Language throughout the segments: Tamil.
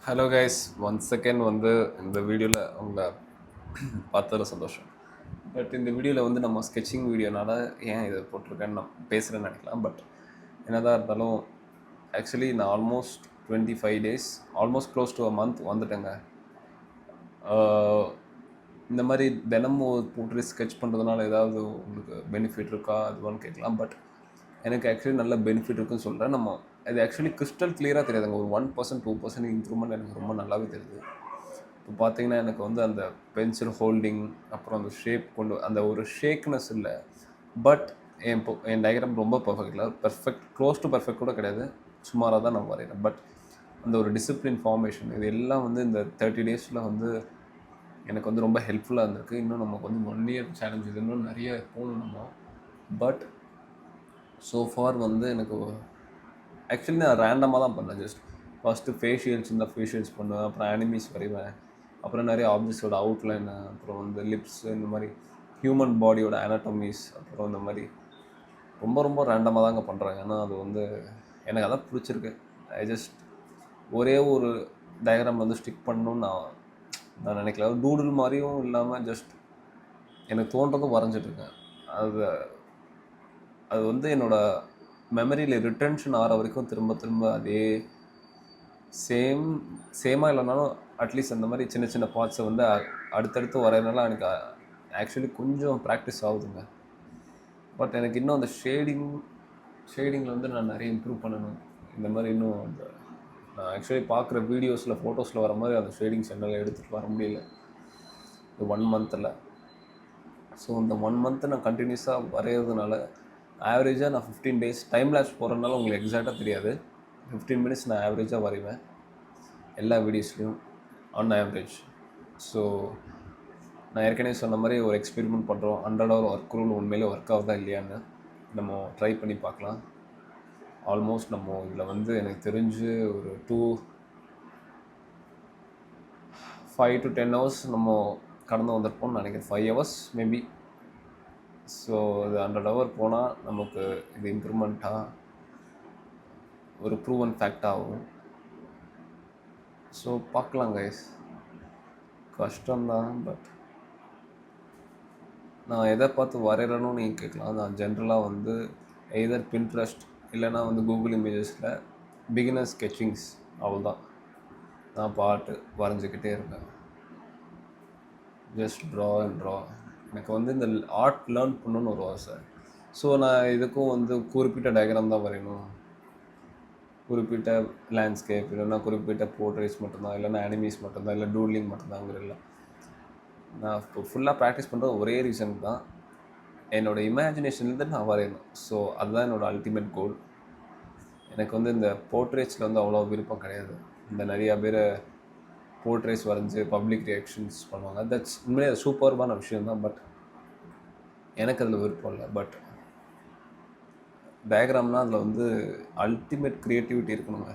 ஹலோ கைஸ், ஒன்ஸ் செகண்ட் வந்து இந்த வீடியோவில் உங்களை பார்த்ததில் சந்தோஷம். பட் இந்த வீடியோவில் வந்து நம்ம ஸ்கெட்சிங் வீடியோனால ஏன் இதை போட்டிருக்கேன்னு நான் பேசுகிறேன்னு நினைக்கலாம். பட் என்னதான் இருந்தாலும் ஆக்சுவலி நான் almost 25 days, almost close to a month வந்துட்டேங்க. இந்த மாதிரி தினமும் ஒரு போட்டு ஸ்கெட்ச் பண்ணுறதுனால ஏதாவது உங்களுக்கு பெனிஃபிட் இருக்கா அதுவான்னு கேட்கலாம். பட் எனக்கு ஆக்சுவலி நல்ல பெனிஃபிட் இருக்குன்னு சொல்கிறேன். நம்ம அது ஆக்சுவலி கிறிஸ்டல் கிளியராக தெரியாதுங்க. ஒரு 1% 2% இம்ப்ரூவ்மெண்ட் எனக்கு ரொம்ப நல்லாவே தெரியுது. இப்போ பார்த்தீங்கன்னா எனக்கு வந்து அந்த பென்சில் ஹோல்டிங், அப்புறம் அந்த ஷேப் கொண்டு அந்த ஒரு ஷேக்னஸ் இல்லை. பட் என் டயக்ராம் ரொம்ப பெர்ஃபெக்ட் க்ளோஸ் டு பெர்ஃபெக்ட் கூட கிடையாது, சுமாராக தான் நான் வரைகிறேன். பட் அந்த ஒரு டிசிப்ளின் ஃபார்மேஷன் இது எல்லாம் வந்து இந்த 30 days வந்து எனக்கு வந்து ரொம்ப ஹெல்ப்ஃபுல்லாக இருந்திருக்கு. இன்னும் நமக்கு வந்து 1 year சேலஞ்ச் இது இன்னும் நிறைய போகணும் நம்ம. பட் ஸோ ஃபார் வந்து எனக்கு ஆக்சுவலி நான் ரேண்டமாக தான் பண்ணேன். ஜஸ்ட் ஃபஸ்ட்டு ஃபேஷியல்ஸ் இந்த ஃபேஷியல்ஸ் பண்ணுவேன், அப்புறம் அனிமீஸ் வரைவேன், அப்புறம் நிறைய ஆப்ஜெக்ட்ஸோட அவுட்லைனு, அப்புறம் வந்து லிப்ஸ், இந்த மாதிரி ஹியூமன் பாடியோட அனாட்டமிஸ், அப்புறம் இந்த மாதிரி ரொம்ப ரொம்ப ரேண்டமாக தாங்க பண்ணுறாங்க. ஏன்னா அது வந்து எனக்கு அதான் பிடிச்சிருக்கு. ஐ ஜஸ்ட் ஒரே ஒரு டயக்ராம் வந்து ஸ்டிக் பண்ணணும்னு நான் நினைக்கல. டூடுல் மாதிரியும் இல்லாமல் ஜஸ்ட் எனக்கு தோன்றதும் வரைஞ்சிட்ருக்கேன். அது வந்து என்னோடய மெமரியில் ரிட்டன்ஷன் ஆகிற வரைக்கும் திரும்ப திரும்ப அதே சேமாக இல்லைனாலும் அட்லீஸ்ட் அந்த மாதிரி சின்ன சின்ன பார்ட்ஸை வந்து அடுத்தடுத்து வரையறதுனால எனக்கு ஆக்சுவலி கொஞ்சம் ப்ராக்டிஸ் ஆகுதுங்க. பட் எனக்கு இன்னும் அந்த ஷேடிங்கில் வந்து நான் நிறைய இம்ப்ரூவ் பண்ணணும். இந்த மாதிரி இன்னும் அந்த நான் ஆக்சுவலி பார்க்குற வீடியோஸில் ஃபோட்டோஸில் வர மாதிரி அந்த ஷேடிங்ஸ் என்னால் எடுத்துகிட்டு வர முடியல இந்த 1 month. ஸோ இந்த 1 month நான் கண்டினியூஸாக வரைகிறதுனால ஆவரேஜாக நான் 15 days டைம் லேப்ஸ் போகிறதுனால உங்களுக்கு எக்ஸாக்டாக தெரியாது. 15 minutes நான் ஆவரேஜாக வரைவேன் எல்லா வீடியோஸ்லையும் ஆன் ஆவரேஜ். ஸோ நான் ஏற்கனவே சொன்ன மாதிரி ஒரு எக்ஸ்பெரிமெண்ட் பண்ணுறோம். 100 hour ஒர்க் ரூல் உண்மையிலே ஒர்க் ஆகுதா இல்லையான்னு நம்ம ட்ரை பண்ணி பார்க்கலாம். ஆல்மோஸ்ட் நம்ம இதில் வந்து எனக்கு தெரிஞ்சு ஒரு 5 to 10 hours நம்ம கடந்து வந்திருப்போம்னு நினைக்கிறேன். 5 hours மேபி. ஸோ இது 100 hour போனால் நமக்கு இது இம்ப்ரூவ்மெண்ட்டாக ஒரு ப்ரூவன் ஃபேக்ட் ஆகும். ஸோ பார்க்கலாம் கைஸ், கஷ்டம்தான். பட் நான் எதை பார்த்து வரைகிறேன்னு நீங்கள் கேட்கலாம். நான் ஜென்ரலாக வந்து எய்தர் பின்ட்ரெஸ்ட் இல்லைனா வந்து கூகுள் இமேஜஸில் பிகினர் ஸ்கெட்சிங்ஸ் அவ்வளோதான். நான் பாட்டு வரைஞ்சிக்கிட்டே இருக்கேன். Just draw and draw. எனக்கு வந்து இந்த ஆர்ட் லேர்ன் பண்ணணுன்னு ஒரு ஆசை. ஸோ நான் இதுக்கும் வந்து குறிப்பிட்ட டயக்ராம் தான் வரையணும், குறிப்பிட்ட லேண்ட்ஸ்கேப் இல்லைன்னா குறிப்பிட்ட போர்ட்ரேட்ஸ் மட்டும்தான், இல்லைன்னா அனிமீஸ் மட்டும்தான், இல்லை டூட்லிங் மட்டும்தாங்கிறதில்ல. நான் இப்போ ஃபுல்லாக ப்ராக்டிஸ் பண்ணுறது ஒரே ரீசன் தான், என்னோடய இமேஜினேஷன்லேருந்து நான் வரையணும். ஸோ அதுதான் என்னோடய அல்டிமேட் கோல். எனக்கு வந்து இந்த போர்ட்ரேட்ஸில் வந்து அவ்வளோ விருப்பம் கிடையாது. இந்த நிறையா பேர் போர்ட்ரேட்ஸ் வரைஞ்சி பப்ளிக் ரியாக்ஷன்ஸ் பண்ணுவாங்க. தட்ஸ் உண்மையிலே அது சூப்பர்பான விஷயம்தான். பட் எனக்கு அதில் விருப்பம் இல்லை. பட் டயக்ராம்னால் அதில் வந்து அல்டிமேட் க்ரியேட்டிவிட்டி இருக்கணுங்க.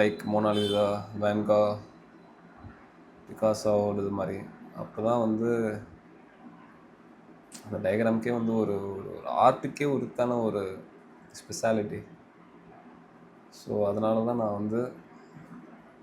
லைக் மோனாலிசா, வேன்கா, பிகாசோட இது மாதிரி. அப்போ தான் வந்து அந்த டயக்ராம்க்கே வந்து ஒரு ஆர்ட்டுக்கே உரித்தான ஒரு ஸ்பெஷாலிட்டி. ஸோ அதனால தான் நான் வந்து